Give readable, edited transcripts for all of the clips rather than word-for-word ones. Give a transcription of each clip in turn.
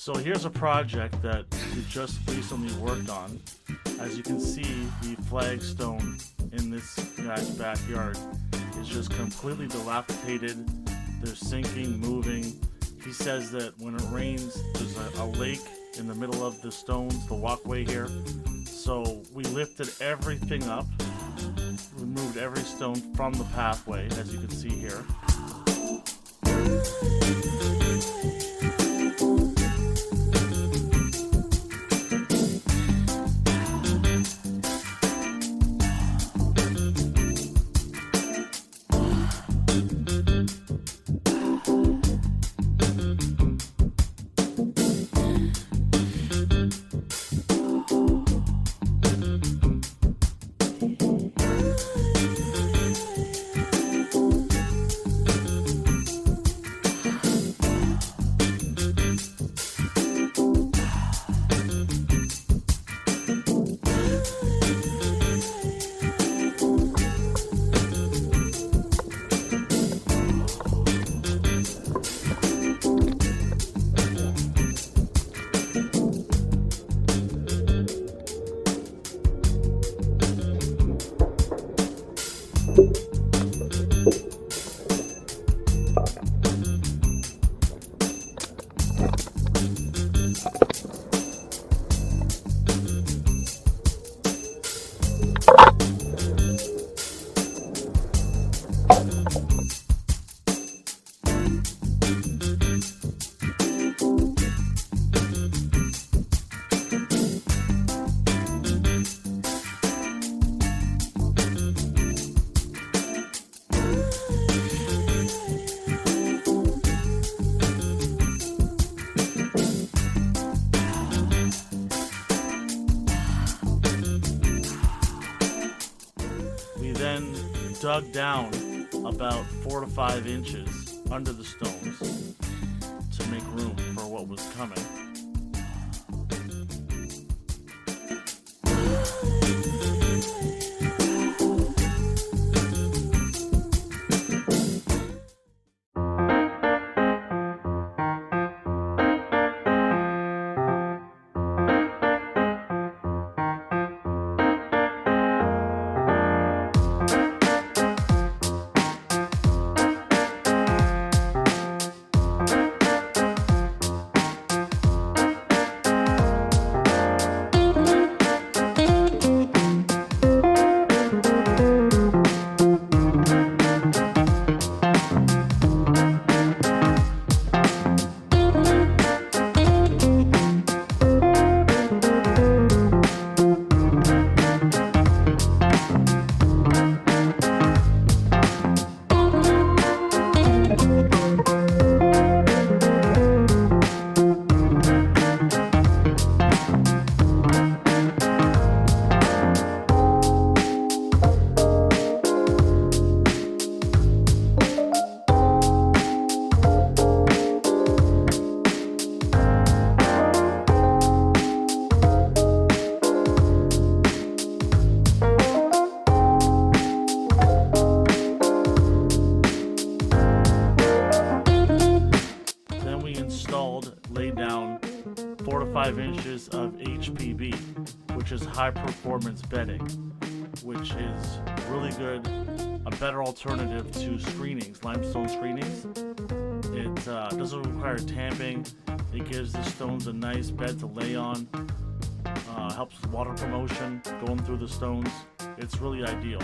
So here's a project that we just recently worked on. As you can see, the flagstone in this guy's backyard is just completely dilapidated. They're sinking, moving. He says that when it rains, there's a lake in the middle of the stones, the walkway here. So we lifted everything up, removed every stone from the pathway, as you can see here. Then dug down about 4 to 5 inches under the stones to make room for what was coming. Laid down 4 to 5 inches of HPB, which is high performance bedding, which is really good, a better alternative to screenings, limestone screenings. It doesn't require tamping. It gives the stones a nice bed to lay on, helps with water promotion going through the stones. It's really ideal.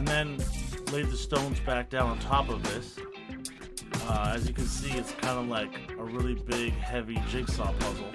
and then laid the stones back down on top of this. As you can see, it's kind of like a really big, heavy jigsaw puzzle.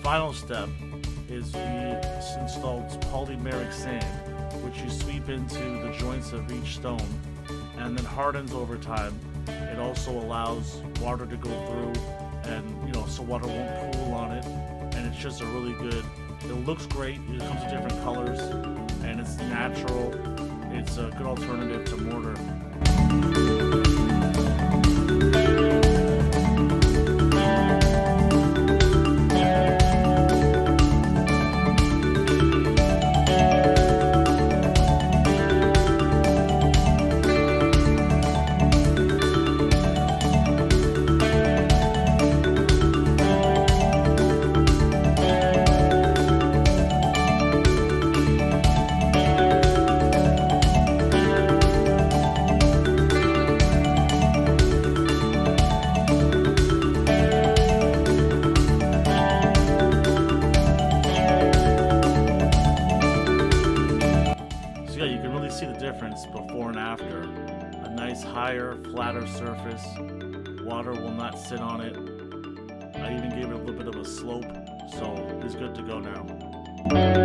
Final step is we installed polymeric sand, which you sweep into the joints of each stone and then hardens over time. It also allows water to go through, and so water won't pool on it, and it's just a really good, it looks great, it comes in different colors, and it's natural. It's a good alternative to mortar. You can really see the difference before and after. A nice higher, flatter surface. Water will not sit on it. I even gave it a little bit of a slope, so it's good to go now.